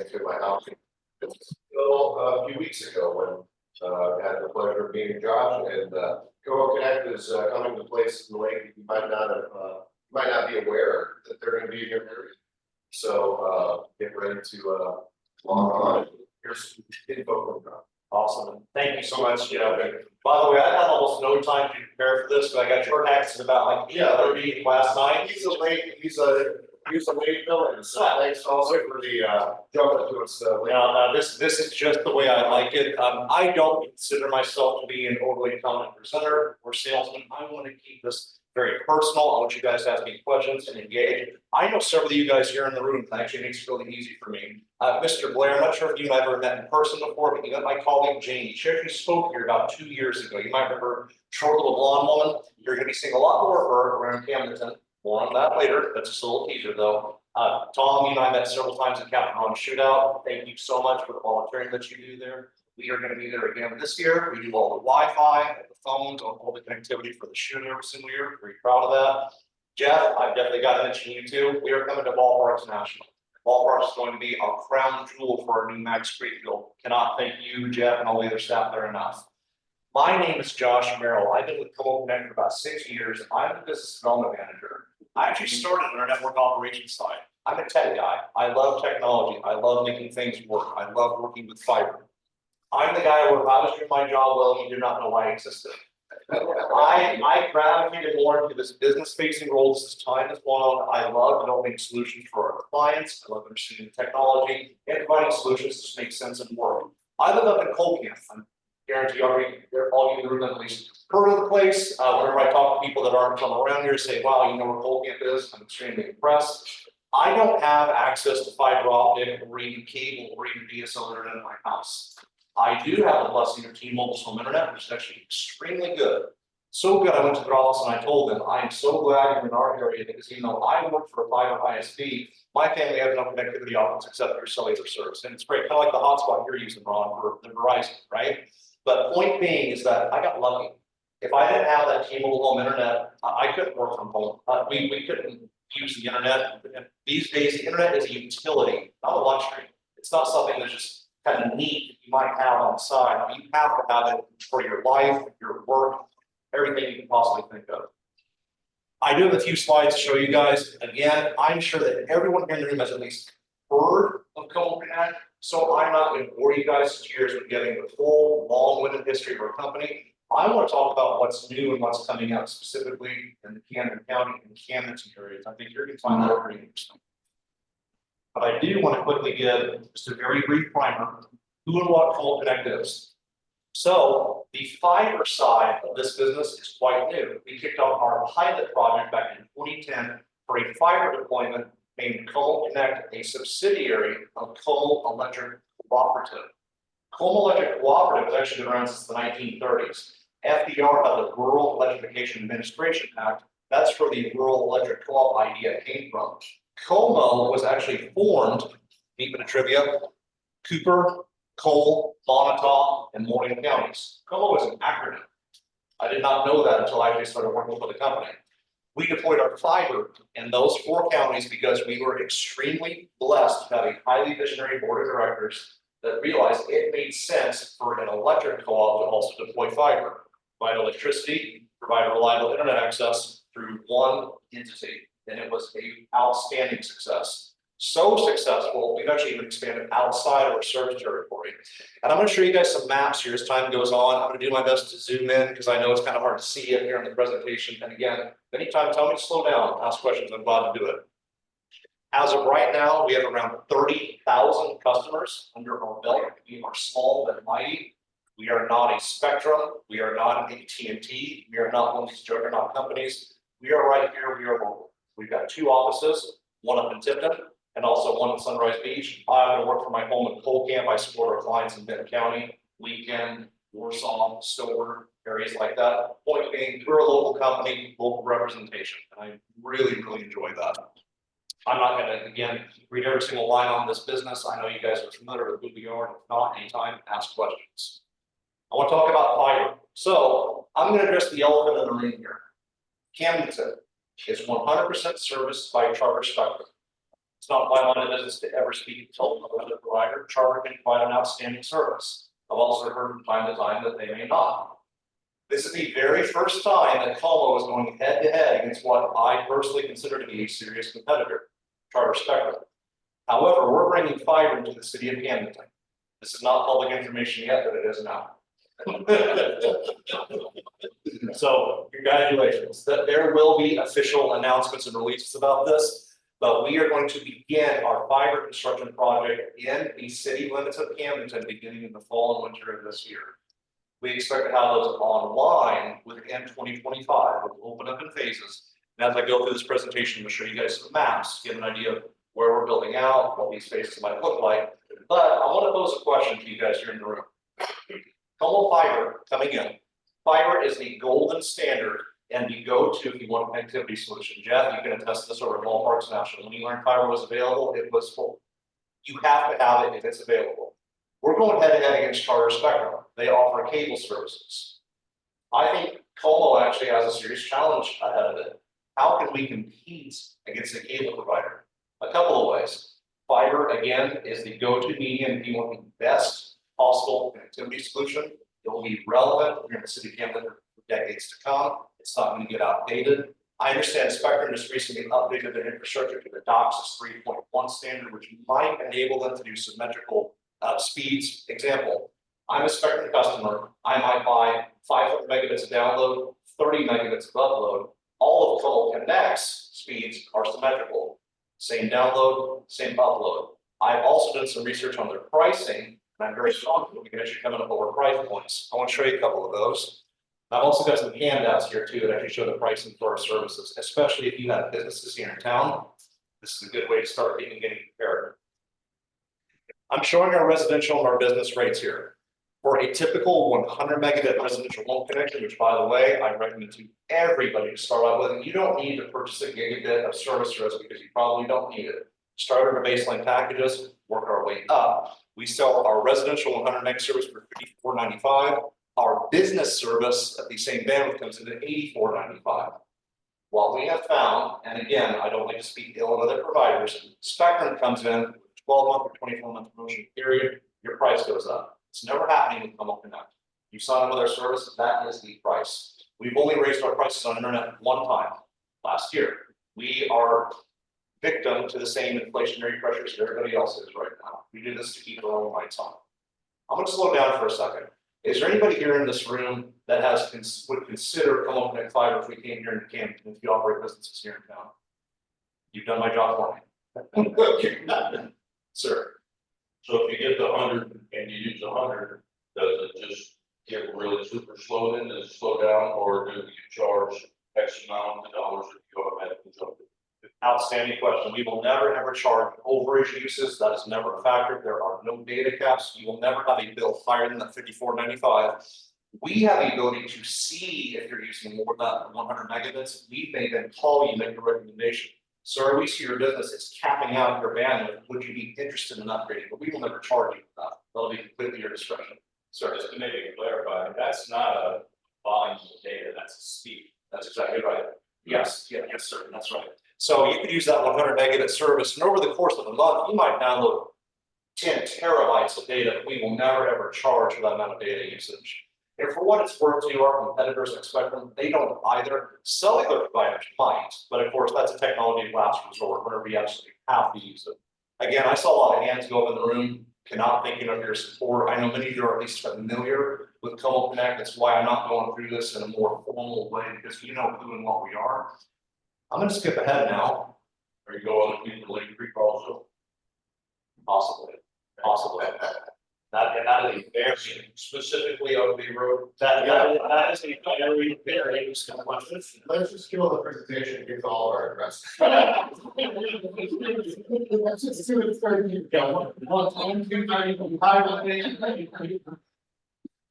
into my house. Until a few weeks ago when I had the pleasure of meeting Josh, and Co Connect is coming to places in the lake you might not be aware that they're going to be in your area. So get ready to log on. Here's some info from Josh. Awesome. Thank you so much, Jeff. And by the way, I had almost no time to prepare for this, but I got your text about like 8:30 last night. He's a late villain. So thanks also for the jumping to us. This is just the way I like it. I don't consider myself to be an overly confident presenter or salesman. I want to keep this very personal. I want you guys to ask me questions and engage. I know several of you guys here in the room. Actually, makes it really easy for me. Mr. Blair, I'm not sure if you've ever met in person before, but you got my colleague Janie. She actually spoke here about 2 years ago. You might remember, short little blonde woman. You're going to be seeing a lot more of her around Camdenton. More on that later. That's just a little teaser, though. Tom, you and I met several times at Captain Ron Shootout. Thank you so much for the volunteering that you do there. We are going to be there again this year. We do all the Wi-Fi, the phones, all the connectivity for the shoot every single year. Very proud of that. Jeff, I've definitely got to mention you too. We are coming to Ballparks National. Ballparks is going to be our crown jewel for our new Max Creekfield. Cannot thank you, Jeff, and all the other staff there enough. My name is Josh Merrill. I've been with Co Connect for about 6 years. I'm the business development manager. I actually started on our network operations side. I'm a tech guy. I love technology. I love making things work. I love working with fiber. I'm the guy where if I was doing my job well, you do not know why I existed. I gravitated more into this business-facing role as time has gone on. I love developing solutions for our clients. I love understanding technology and providing solutions that make sense and work. I live up in Colcamp. I guarantee all of you in the room at least heard of the place. Whenever I talk to people that aren't from around here, say, wow, you know where Colcamp is, I'm extremely impressed. I don't have access to fiber optic or even cable or even DSL internet in my house. I do have the blessing of T-Mobile's home internet, which is actually extremely good. So good, I went to their office and I told them, I am so glad you're in our area because you know I work for a fiber ISP. My family has no connectivity options except for your cellular service. And it's great, kind of like the hotspot you're using, Ron, for the Verizon, right? But point being is that I got lucky. If I didn't have that T-Mobile home internet, I couldn't work from home. We couldn't use the internet. These days, the internet is a utility, not a luxury. It's not something that's just kind of neat that you might have on the side. You have to have it for your life, your work, everything you can possibly think of. I do have a few slides to show you guys. Again, I'm sure that everyone here in the room has at least heard of Co Connect, so I'm not going to bore you guys to tears with getting the full long-winded history of our company. I want to talk about what's new and what's coming out specifically in the Camden County and Camdenton areas. I think you're going to find that very interesting. But I do want to quickly give just a very brief primer who and what Co Connect is. So the fiber side of this business is quite new. We kicked off our pilot project back in 2010 for a fiber deployment named Co Connect, a subsidiary of Co Electric Cooperative. Co Electric Cooperative has actually been around since the 1930s. FDR had the Rural Electrification Administration Act. That's where the rural electric co-op idea came from. Como was actually formed, deep into trivia, Cooper, Cole, Bonneton, and Morgan counties. Como is an acronym. I did not know that until I actually started working for the company. We deployed our fiber in those 4 counties because we were extremely blessed to have a highly visionary board of directors that realized it made sense for an electric co-op to also deploy fiber, provide electricity, provide reliable internet access through one entity. And it was an outstanding success. So successful, we've actually even expanded outside of our service territory. And I'm going to show you guys some maps here as time goes on. I'm going to do my best to zoom in because I know it's kind of hard to see it here in the presentation. And again, anytime tell me to slow down, ask questions, I'm glad to do it. As of right now, we have around 30,000 customers under our belt. We are small but mighty. We are not a Spectrum. We are not an AT&T. We are not one of these juggernaut companies. We are right here. We are local. We've got 2 offices, one up in Tipton and also one in Sunrise Beach. I happen to work from my home in Colcamp. I support our clients in Benton County, Lincoln, Warsaw, Stover, areas like that. Point being, we're a local company, local representation, and I really, really enjoy that. I'm not going to, again, read every single line on this business. I know you guys are familiar with who we are. If not, anytime, ask questions. I want to talk about fiber. So I'm going to address the elephant in the room here. Camdenton is 100% serviced by Charter Spectrum. It's not my line of business to ever speak to another provider. Charter can provide an outstanding service. I've also heard from time to time that they may not. This is the very first time that Como is going head to head against what I personally consider to be a serious competitor, Charter Spectrum. However, we're bringing fiber into the city of Camden. This is not public information yet, but it is now. So congratulations. There will be official announcements and releases about this, but we are going to begin our fiber construction project in the city limits of Camden beginning in the fall and winter of this year. We expect to have those online within 2025. We'll open up in phases. And as I go through this presentation, I'm going to show you guys some maps, get an idea of where we're building out, what these spaces might look like. But I want to pose a question to you guys here in the room. Como fiber coming in. Fiber is the golden standard and the go-to if you want an connectivity solution. Jeff, you can attest to this over at Ballparks National. When you learned fiber was available, it was full. You have to have it if it's available. We're going head to head against Charter Spectrum. They offer cable services. I think Como actually has a serious challenge ahead of it. How can we compete against a cable provider? A couple of ways. Fiber, again, is the go-to medium if you want the best possible connectivity solution. It will be relevant here in the city of Camden for decades to come. It's not going to get outdated. I understand Spectrum just recently updated their infrastructure to the DOCSIS 3.1 standard, which might enable them to do symmetrical speeds. Example, I'm a Spectrum customer. I might buy 500 megabits of download, 30 megabits of upload. All of Como Connect's speeds are symmetrical. Same download, same upload. I've also done some research on their pricing, and I'm very confident we can actually come in at lower price points. I want to show you a couple of those. I've also got some handouts here too that actually show the pricing for our services, especially if you have businesses here in town. This is a good way to start getting prepared. I'm showing our residential and our business rates here. For a typical 100 megabit residential home connection, which by the way, I recommend to everybody to start out with, and you don't need to purchase a gigabit of service for us because you probably don't need it. Start with the baseline packages, work our way up. We sell our residential 100 meg service for $54.95. Our business service at the same bandwidth comes in at $84.95. What we have found, and again, I don't like to speak ill of other providers, Spectrum comes in with a 12-month or 24-month promotion period, your price goes up. It's never happening with Como Connect. You sign up with our service, that is the price. We've only raised our prices on internet one time last year. We are victim to the same inflationary pressures that everybody else is right now. We do this to keep our own lights on. I'm going to slow down for a second. Is there anybody here in this room that would consider Como Connect Fiber if we came here in Camden, if you operate businesses here in town? You've done my job for me. Sir. So if you get the 100 and you use 100, does it just get really super slow then? Does it slow down, or do you charge X amount of dollars if you automatically jump it? Outstanding question. We will never ever charge overage uses. That is never a factor. There are no data caps. You will never have a bill higher than that $54.95. We have the ability to see if you're using more than 100 megabits. We may then call you, make a recommendation. Sir, we see your business is capping out your bandwidth. Would you be interested in upgrading? But we will never charge you for that. That'll be completely your discretion. So just to maybe clarify, that's not a volume of data, that's a speed. That's exactly right. Yes, yes, sir. That's right. So you could use that 100 megabit service, and over the course of a month, you might download 10 terabytes of data. We will never ever charge for that amount of data usage. And for what it's worth to our competitors at Spectrum, they don't either. Cellular providers might, but of course that's a technology of last resort whenever we absolutely have to use it. Again, I saw a lot of hands go up in the room, cannot thinking of your support. I know many of you are at least familiar with Como Connect. That's why I'm not going through this in a more formal way, because you know who and what we are. I'm going to skip ahead now. Are you going to the Lake Creek also? Possibly. That is a very Specifically on the road? that is a very interesting question. Let's just kill the presentation and get all our address. Let's just see what it's going to be. 1, 2, 3, 5,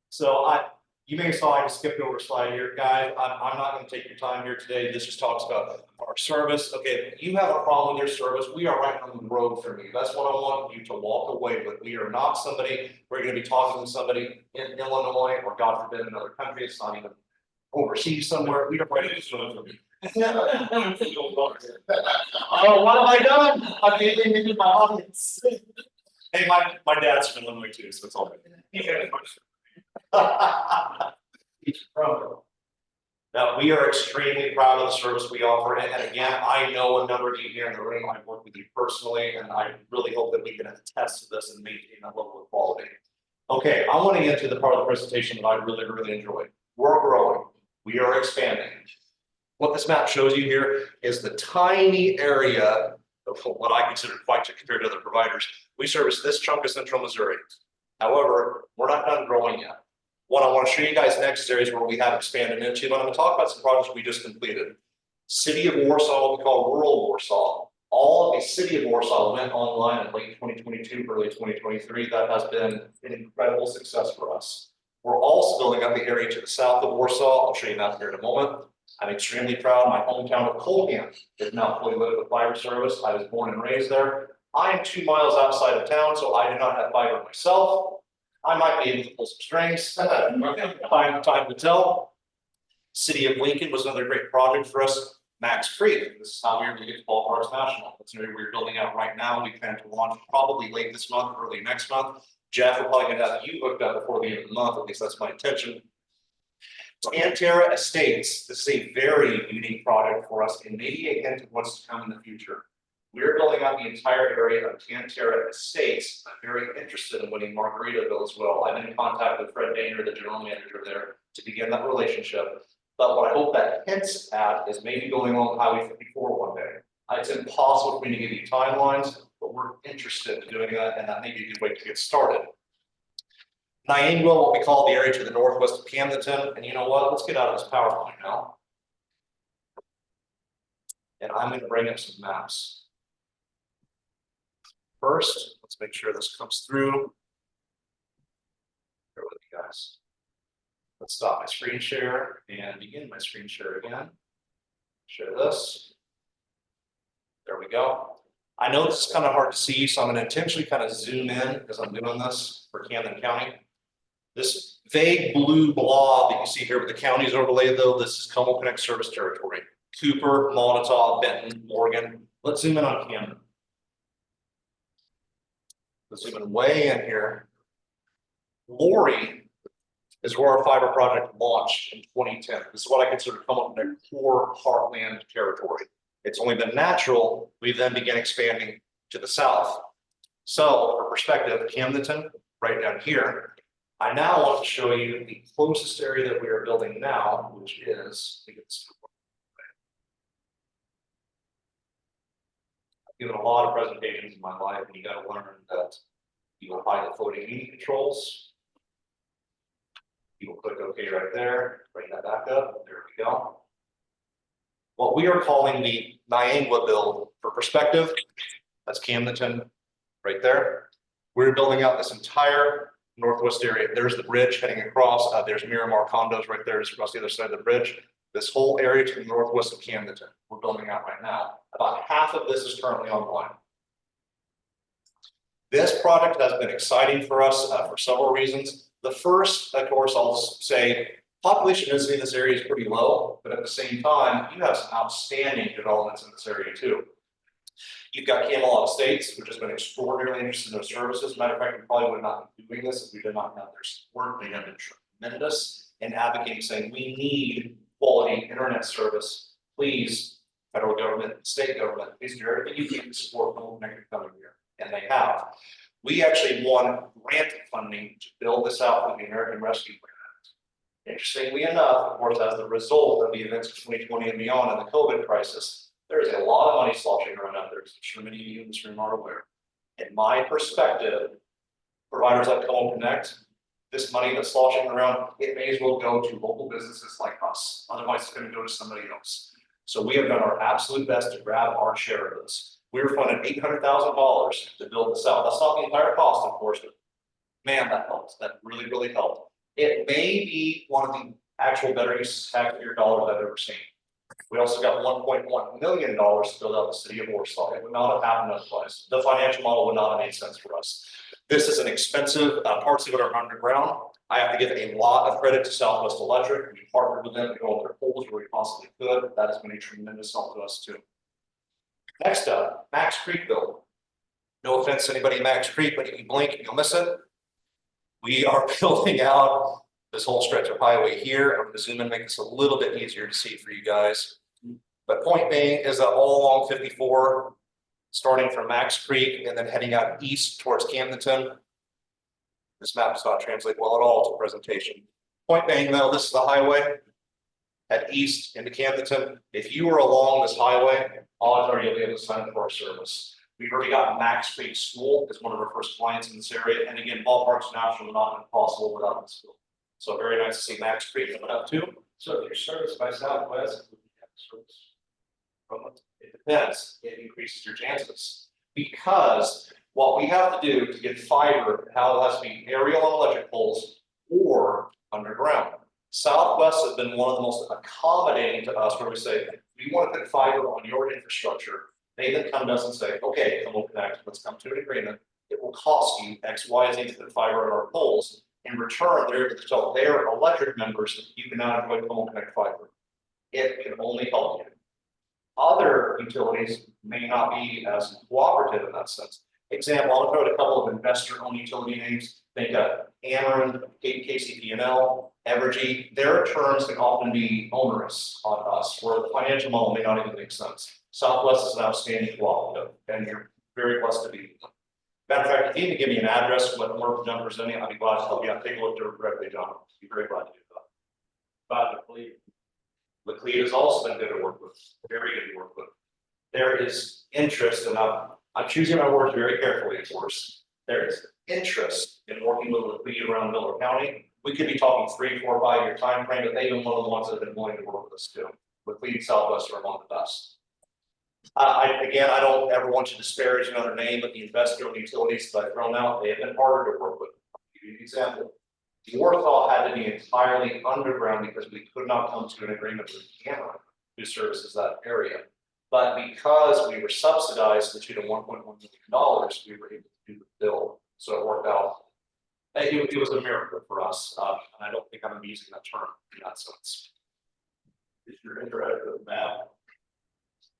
So you may have saw I just skipped over a slide here, guys. I'm not going to take your time here today. This just talks about our service. Okay, if you have a problem with your service, we are right on the road from you. That's what I want you to walk away with. We are not somebody, we're going to be talking to somebody in Illinois or God forbid another country. It's not even overseas somewhere. We are right on the road from you. Oh, what have I done? I'm alienated my audience. Hey, my dad's from Illinois too, so it's all good. Now, we are extremely proud of the service we offer, and again, I know a number of you here in the room, I've worked with you personally, and I really hope that we can attest to this and maintain that level of quality. Okay, I want to get to the part of the presentation that I really enjoyed. We're growing, we are expanding. What this map shows you here is the tiny area of what I consider quite compared to other providers. We service this chunk of central Missouri. However, we're not done growing yet. What I want to show you guys next is areas where we have expanded into, but I'm going to talk about some projects we just completed. City of Warsaw, what we call rural Warsaw. All of the city of Warsaw went online in late 2022, early 2023. That has been an incredible success for us. We're also building up the area to the south of Warsaw. I'll show you that here in a moment. I'm extremely proud. My hometown of Colgan is now fully lit with fiber service. I was born and raised there. I am 2 miles outside of town, so I do not have fiber myself. I might be able to pull some strings. Time to tell. City of Lincoln was another great project for us. Max Creek, this is how we were going to get to Ballparks National. That's an area we're building out right now. We plan to launch probably late this month, early next month. Jeff, we're probably going to have you hooked up before the end of the month. At least that's my intention. Antera Estates, this is a very unique project for us and maybe a hint of what's to come in the future. We're building out the entire area of Antera Estates. I'm very interested in winning Margaritaville as well. I've been in contact with Fred Daner, the general manager there, to begin that relationship. But what I hope that hints at is maybe going on Highway 54 one day. It's impossible for me to give you timelines, but we're interested in doing that, and that may be a good way to get started. Niangua, what we call the area to the northwest of Camdenton, and you know what? Let's get out of this PowerPoint now. And I'm going to bring up some maps. First, let's make sure this comes through. Bear with you guys. Let's stop my screen share and begin my screen share again. Share this. There we go. I know this is kind of hard to see, so I'm going to intentionally kind of zoom in as I'm doing this for Camden County. This vague blue blob that you see here with the counties overlaid, though, this is Como Connect service territory. Cooper, Montauk, Benton, Morgan. Let's zoom in on Camden. Let's zoom in way in here. Lori is where our fiber project launched in 2010. This is what I consider Como Connect core heartland territory. It's only been natural, we then began expanding to the south. So for perspective, Camdenton, right down here, I now want to show you the closest area that we are building now, which is, I've given a lot of presentations in my life, and you got to learn that you will find the floating media controls. You will click OK right there, bring that back up, there we go. What we are calling the Niangua build, for perspective, that's Camdenton right there. We're building out this entire northwest area. There's the bridge heading across. There's Miramar condos right there, just across the other side of the bridge. This whole area to the northwest of Camdenton, we're building out right now. About half of this is currently online. This project has been exciting for us for several reasons. The first, of course, I'll just say, population density in this area is pretty low, but at the same time, you have some outstanding developments in this area too. You've got Camelot Estates, which has been extraordinarily interested in their services. Matter of fact, we probably would not be doing this if we did not have their support. They have been tremendous in advocating, saying we need quality internet service. Please, federal government, state government, please do everything you can to support Como Connect coming here. And they have. We actually won grant funding to build this out with the American Rescue Plan Act. Interestingly enough, of course, as the result of the events of 2020 and beyond and the COVID crisis, there is a lot of money sloshing around out there, as I'm sure many of you in this room are aware. In my perspective, providers like Como Connect, this money that's sloshing around, it may as well go to local businesses like us. Otherwise, it's going to go to somebody else. So we have done our absolute best to grab our share of this. We were funded $800,000 to build this out. That's not the entire cost, of course, but man, that helps. That really helped. It may be one of the actual better uses of taxpayer dollars I've ever seen. We also got $1.1 million to build out the city of Warsaw. It would not have happened otherwise. The financial model would not have made sense for us. This is an expensive, parts of it are underground. I have to give a lot of credit to Southwest Electric. We partnered with them to go up their poles where we possibly could. That has been a tremendous help to us too. Next up, Max Creek build. No offense to anybody in Max Creek, but if you blink, you'll miss it. We are building out this whole stretch of highway here. I'm going to zoom in and make this a little bit easier to see for you guys. But point being is that all along 54, starting from Max Creek and then heading out east towards Camdenton. This map does not translate well at all to presentation. Point being though, this is the highway. Head east into Camdenton. If you were along this highway, odds are you'll be able to sign up for our service. We've already got Max Creek School as one of our first clients in this area. And again, ballparks national not possible without this school. So very nice to see Max Creek coming up too. So if you're serviced by Southwest, it depends. It increases your chances. Because what we have to do to get fiber, how it has to be aerial and electric poles or underground. Southwest has been one of the most accommodating to us where we say, we want to put fiber on your infrastructure. They then come to us and say, okay, we'll connect, let's come to an agreement. It will cost you X, Y, Z to put fiber on our poles. In return, they're able to tell their electric members that you can now enjoy Como Connect fiber. It can only help you. Other utilities may not be as cooperative in that sense. Example, I'll throw out a couple of investor-owned utility names. Think of Ameren, KCP&L, Evergy. Their terms can often be onerous on us, where the financial model may not even make sense. Southwest is an outstanding cooperative, and you're very blessed to be. Matter of fact, if you can give me an address what we're done presenting, I'd be glad to help you out. Take a look directly, John. I'd be very glad to do that. By the Cleat has also been good to work with, very good to work with. There is interest, and I'm choosing my words very carefully, of course. There is interest in working with the Cleat around Miller County. We could be talking 3, 4, 5 year time frame, but they've been one of the ones that have been willing to work with us too. The Cleat and Southwest are among the best. Again, I don't ever want to disparage another name, but the investor-owned utilities that I've thrown out, they have been harder to work with. I'll give you an example. Warsaw had to be entirely underground because we could not come to an agreement with Cameron, who services that area. But because we were subsidized to the tune of $1.1 million, we were able to do the build. So it worked out. It was a miracle for us, and I don't think I'm using that term in that sense. Is your interactive map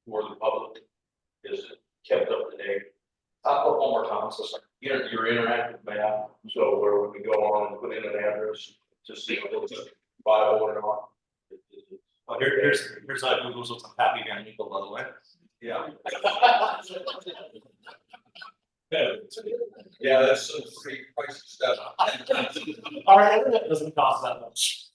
for the public, is it kept up to date? I'll put one more time, so sorry. Your interactive map, so where we go on and put in an address to see if it's viable or not. Oh, here's that Google's with some happy Van Eagle, by the way. Yeah. Yeah, that's some pretty pricey stuff. Our internet doesn't cost that much.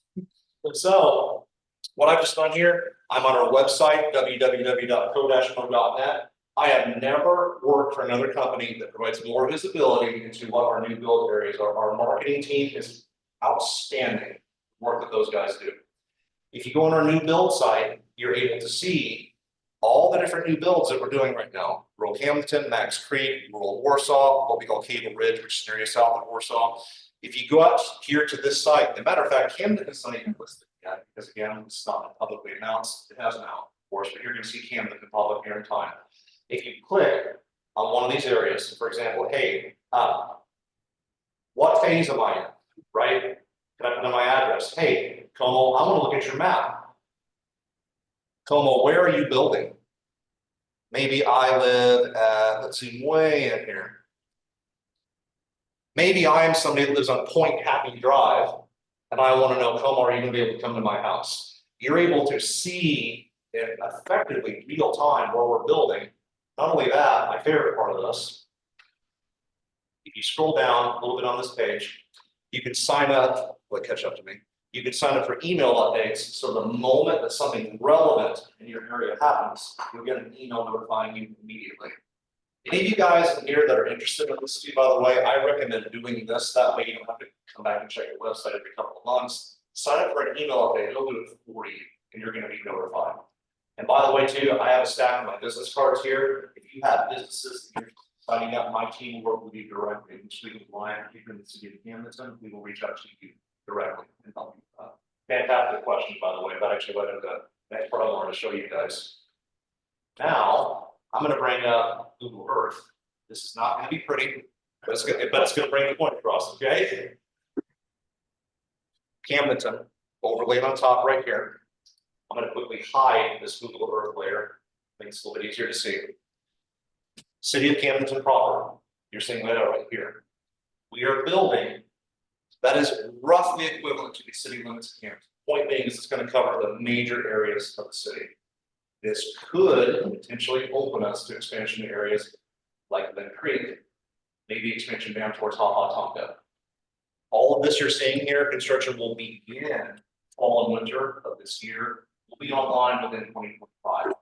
So what I've just done here, I'm on our website, www.co-mo.net. I have never worked for another company that provides more visibility into what our new build areas are. Our marketing team is outstanding work that those guys do. If you go on our new build site, you're able to see all the different new builds that we're doing right now. Rural Camdenton, Max Creek, rural Warsaw, what we call Cable Ridge, which is an area south of Warsaw. If you go out here to this site, as a matter of fact, Camden is not even listed yet because again, it's not publicly announced. It has now, of course, but you're going to see Camden in public here in time. If you click on one of these areas, for example, hey, what phase am I in, right? Can I put in my address? Hey, Como, I want to look at your map. Como, where are you building? Maybe I live at, let's zoom way in here. Maybe I am somebody that lives on Point Happy Drive, and I want to know, Como, are you going to be able to come to my house? You're able to see in effectively real time where we're building. Not only that, my favorite part of this, if you scroll down a little bit on this page, you can sign up, catch up to me. You can sign up for email updates. So the moment that something relevant in your area happens, you'll get an email notifying you immediately. Any of you guys in here that are interested in this, by the way, I recommend doing this. That way you don't have to come back and check your website every couple of months. Sign up for an email update. It'll do it for you, and you're going to be notified. And by the way, too, I have a stack of my business cards here. If you have businesses that you're signing up, my team will work with you directly. Which we can line here in the city of Camdenton. We will reach out to you directly and help you. Fantastic question, by the way. That actually led into the next part I wanted to show you guys. Now, I'm going to bring up Google Earth. This is not going to be pretty. But it's gonna bring the point across, okay? Camdenton, overlaid on top right here. I'm gonna quickly hide this Google Earth layer, make it a little bit easier to see. City of Camdenton proper, you're seeing that right here. We are building, that is roughly equivalent to the city limits of Camdenton. Point being is it's gonna cover the major areas of the city. This could potentially open us to expansion areas like Lynn Creek, maybe expansion down towards Ha Tonka. All of this you're seeing here, construction will begin fall and winter of this year, will be online within 2025.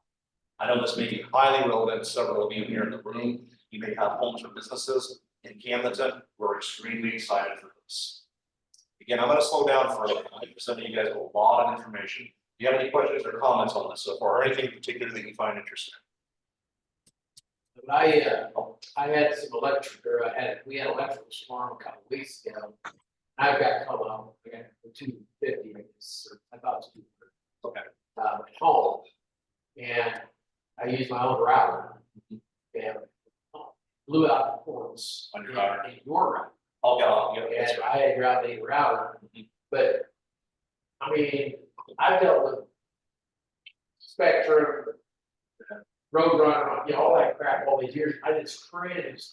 I know this may be highly relevant to several of you here in the room. You may have homes or businesses in Camdenton. We're extremely excited for this. Again, I'm going to slow down for a minute. I'm presenting you guys a lot of information. Do you have any questions or comments on this so far, or anything in particular that you find interesting? I had some electric, or we had electrical storm a couple weeks ago. I got called on, I got the 250, I thought it was 250. Okay. At home, and I used my own router, and blew out the ports. On your router? In your router. Oh, yeah, that's And right. I had ground a router, but, I mean, I've dealt with Spectrum, Roadrunner, all that crap all these years. I just cringed.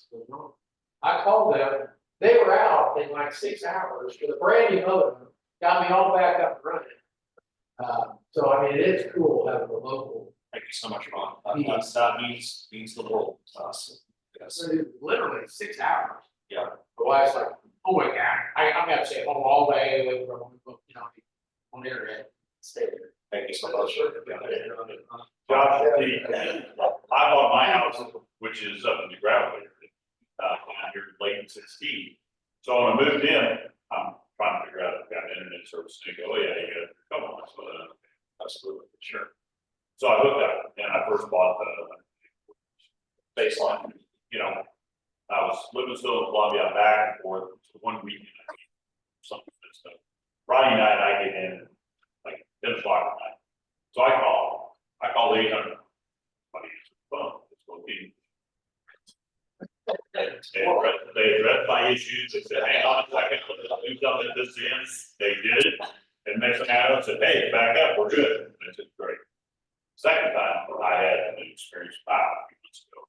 I called them, they were out in like 6 hours with a brand new modem, got me all back up and running. So I mean, it is cool having a local. Thank you so much, Ron. That means the world to us. Yes. So literally 6 hours. Yeah. The wife's like, oh my God, I'm gonna have to stay home all day away from, on the internet, stay there. Thank you so much. Josh, I bought my house, which is up in the gravel area, here in Lake 16. So when I moved in, I'm trying to figure out if I've got internet service, and they go, oh yeah, you got, come on, so absolutely, sure. So I hooked up, and I first bought the baseline, I was living still in Columbia, back and forth, so one weekend, something like that stuff. Friday night, I get in, like 10 o'clock at night. So I called 800. Somebody answered the phone, it's working. They addressed my issues, they said, hang on a second, let's do something at this end, they did it. And next thing I know, said, hey, back up, we're good, and I said, great. Second time, I had an experience about a few months ago.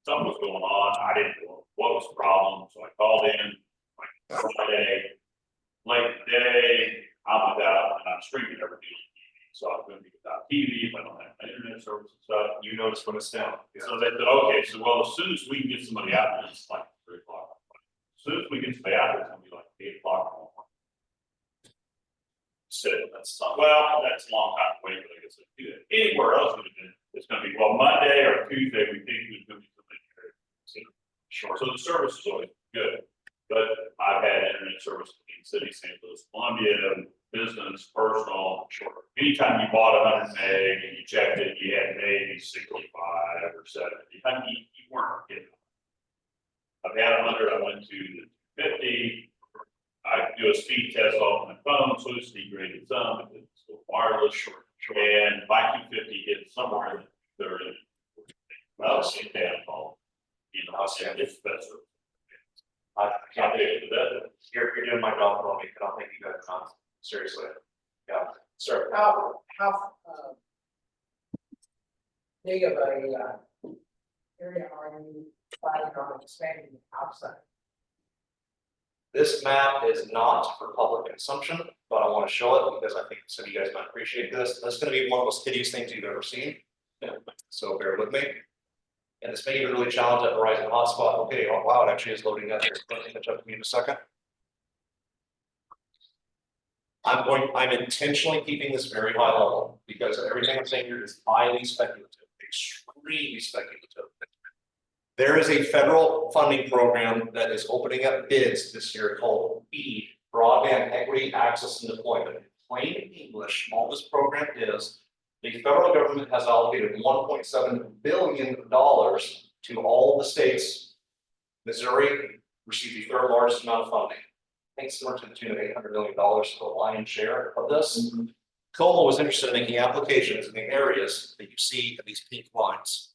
Something was going on, I didn't know what was the problem, so I called in, like Friday, late day, I was out and I'm streaming everything on TV. So I couldn't be without TV, if I don't have my internet service and stuff. You notice when it's down. So they said, okay, so well, as soon as we can get somebody out there, it's like 3 o'clock. As soon as we get somebody out there, it's gonna be like 8 o'clock. Said, that's not, well, that's a long time to wait, but I guess I do that. Anywhere else, it's gonna be, well, Monday or Tuesday, we think there's gonna be something here. Sure. So the service is always good, but I've had internet service in City, St. Louis, Columbia, business, personal. Sure. Anytime you bought 100 meg and you checked it, you had maybe 65 or 70. You weren't getting. I've had 100. I went to 50. I do a speed test off my phone, so it's degraded some because it's still wireless. Sure. And my 250 hit somewhere in the 30. Well, same damn phone. I'll say it's better. I can't I'll do take it to that. You're doing my job for me, and I'll thank you guys, seriously. Yeah, sir. How big of a area are you planning on expanding outside? This map is not for public consumption, but I want to show it because I think some of you guys might appreciate this. This is going to be one of the most hideous things you've ever seen. So bear with me. And this may even really challenge that Verizon hotspot. Okay, oh wow, it actually is loading up. It's going to catch up to me in a second. I'm intentionally keeping this very high level because everything I'm saying here is highly speculative, extremely speculative. There is a federal funding program that is opening up bids this year called BEAD, Broadband Equity, Access and Deployment. In plain English, all this program is, the federal government has allocated $1.7 billion to all the states. Missouri received the third largest amount of funding. I think somewhere to the tune of $800 million for the lion's share of this. COMA was interested in making applications in the areas that you see in these pink lines.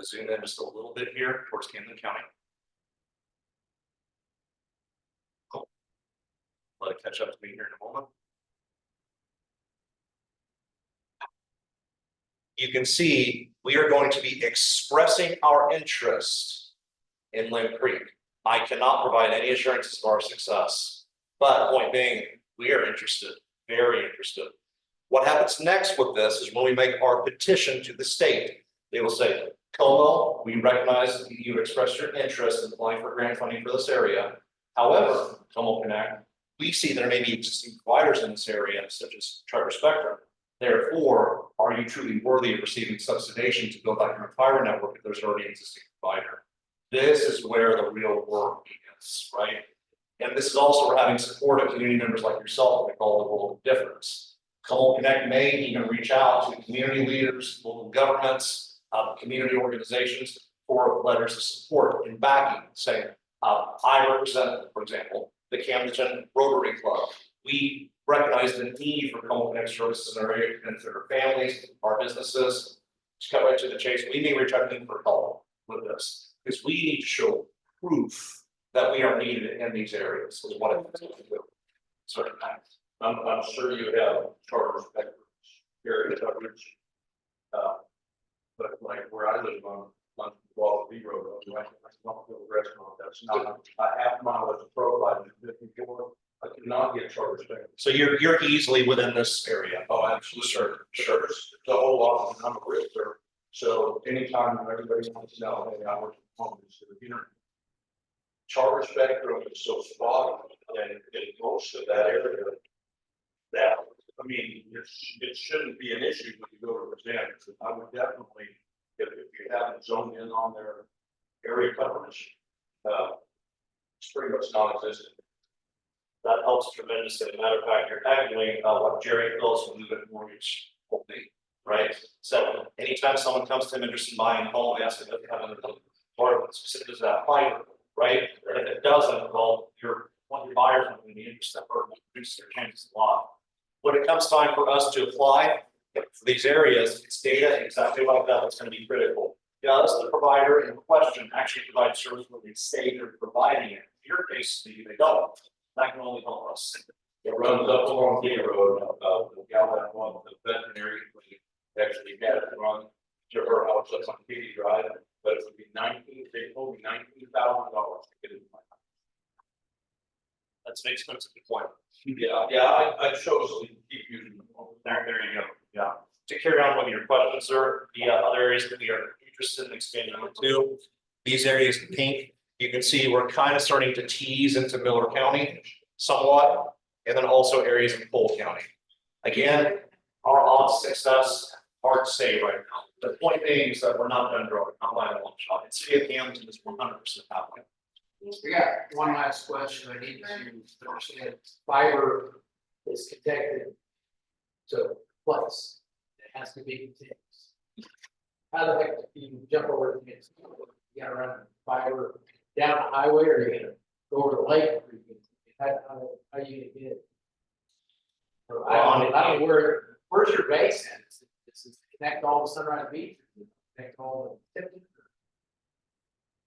Zoom in just a little bit here towards Camden County. Let it catch up to me here in a moment. You can see we are going to be expressing our interest in Limb Creek. I cannot provide any assurances of our success, but point being, we are interested, very interested. What happens next with this is when we make our petition to the state, they will say, Como, we recognize that you expressed your interest in applying for grant funding for this area. However, Como Connect, we see there may be existing providers in this area, such as Charter Spectrum. Therefore, are you truly worthy of receiving subsidization to build out your fiber network if there's already an existing provider? This is where the real work begins, right? And this is also where having support of community members like yourself make all the world of difference. Como Connect may even reach out to community leaders, local governments, community organizations for letters of support and backing, saying, I represent, for example, the Camden Rotary Club. We recognize the need for Como Connect services in our area to benefit our families, our businesses. To cut right to the chase, we may reach out to them for help with this, because we need to show proof that we are needed in these areas, is what it's going to do. Certain times. I'm sure you have Charter Spectrum's area coverage. But like where I live on Wall B Road, I don't feel the restaurant, that's not a half mile as a profile, 54. I cannot get Charter Spectrum. So you're easily within this area. Oh, absolutely. Sure. It's a whole lot, and I'm a realtor. So anytime everybody wants to know, hey, I work from home, so you know, Charter Spectrum is so spotty and in most of that area that, I mean, it shouldn't be an issue when you go to present. So I would definitely, if you haven't zoned in on their area coverage, it's pretty much non-existent. That helps tremendously. As a matter of fact, you're tackling what Jerry Phillips from New Mortgage will be, right? So anytime someone comes to him interested in buying a home, they ask if they have another part specific to that fiber, right? And if it doesn't, well, one of your buyers are going to be interested or reduce their chances a lot. When it comes time for us to apply for these areas, it's data exactly like that that's going to be critical. Does the provider in question actually provide service when they say they're providing it? In your case, maybe they don't. That can only help us. It runs up along the road, the gal that one, the veterinary, actually had it run to her house, that's on Katy Drive, but it would be they told me $19,000 to get it in my house. That's an expensive deployment. Yeah, I chose to keep using them. There you go. Yeah. To carry on with your questions, sir, the other areas that we are interested in expanding into, these areas in pink, you can see we're kind of starting to tease into Miller County somewhat, and then also areas in Cole County. Again, our odds of success, hard to say right now. The point being is that we're not done growing, not by a long shot. And City of Camden is 100% happening. We got one last question. I need to understand. Fiber is connected to a place. It has to be continuous. How the heck do you jump over the fence? You gotta run fiber down the highway, or you gonna go over the lake? Or you how you gonna get it? Or I don't know where's your base at? This is connect all the Sunrise Beach, connect all the Tipton.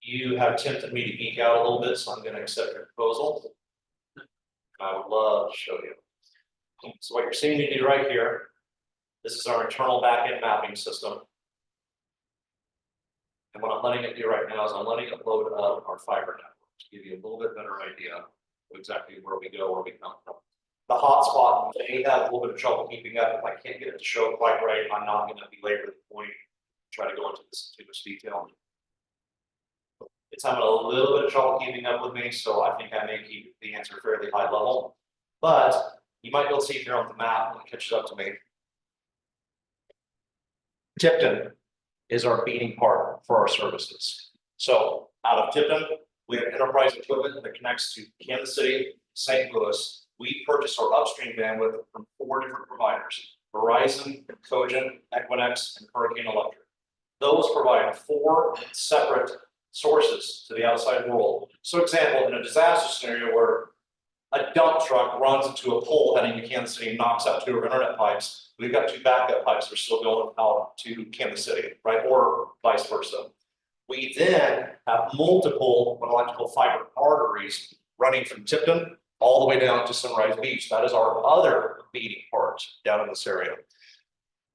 You have tempted me to geek out a little bit, so I'm going to accept your proposal. I would love to show you. So what you're seeing me do right here, this is our internal backend mapping system. And what I'm letting it do right now is I'm letting it load up our fiber network to give you a little bit better idea of exactly where we go, where we come from. The hotspot may have a little bit of trouble keeping up. If I can't get it to show quite right, I'm not going to belabor the point, try to go into this in too much detail. It's having a little bit of trouble keeping up with me, so I think I may keep the answer fairly high level. But you might be able to see here on the map when it catches up to me. Tipton is our beating part for our services. So out of Tipton, we have enterprise equipment that connects to Kansas City, St. Louis. We purchase our upstream bandwidth from 4 different providers: Verizon, Cogent, Equinix, and Hurricane Electric. Those provide 4 separate sources to the outside world. So example, in a disaster scenario where a dump truck runs into a pole heading to Kansas City and knocks out 2 of our internet pipes, we've got 2 backup pipes that are still going out to Kansas City, right? Or vice versa. We then have multiple electrical fiber arteries running from Tipton all the way down to Sunrise Beach. That is our other beating part down in this area.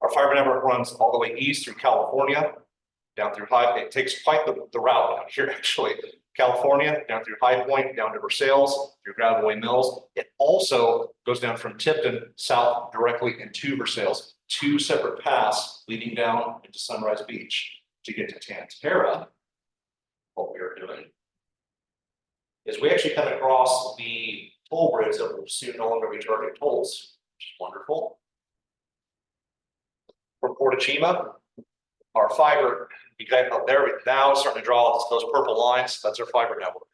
Our fiber network runs all the way east through California, down through it takes quite the route down here, actually. California, down through High Point, down to Versailles, through Gravelway Mills. It also goes down from Tipton south directly into Versailles. 2 separate paths leading down into Sunrise Beach. To get to Tantera, what we are doing is we actually come across the toll bridge that will soon no longer be charging tolls, which is wonderful. From Portachima, our fiber, you guys out there now starting to draw those purple lines, that's our fiber network.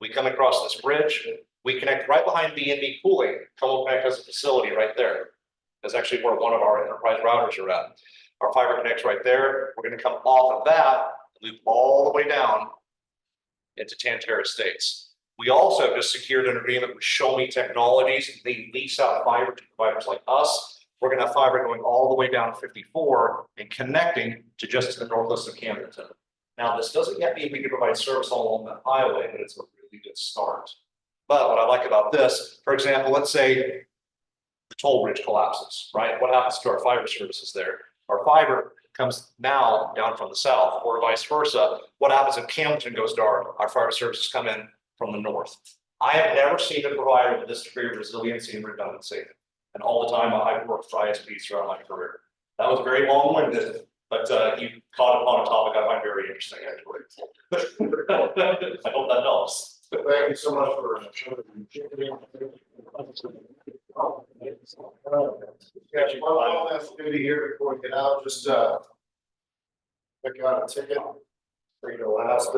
We come across this bridge, we connect right behind B&B Cooling, Connect has a facility right there. That's actually where one of our enterprise routers are at. Our fiber connects right there. We're going to come off of that, loop all the way down into Tantera Estates. We also just secured an agreement with Show Me Technologies. They lease out fiber to providers like us. We're going to have fiber going all the way down 54 and connecting to just to the northwest of Camdenton. Now, this doesn't yet mean we can provide service all along that highway, but it's a really good start. But what I like about this, for example, let's say the toll bridge collapses, right? What happens to our fiber services there? Our fiber comes now down from the south or vice versa. What happens if Camdenton goes dark? Our fiber services come in from the north. I have never seen a provider with this degree of resiliency and redundancy. And all the time I've worked for ISPs throughout my career. That was very long-winded, but you caught upon a topic I find very interesting, actually. I hope that helps. Thank you so much for. Yeah, one last duty here before we get out, just pick out a ticket for you to last.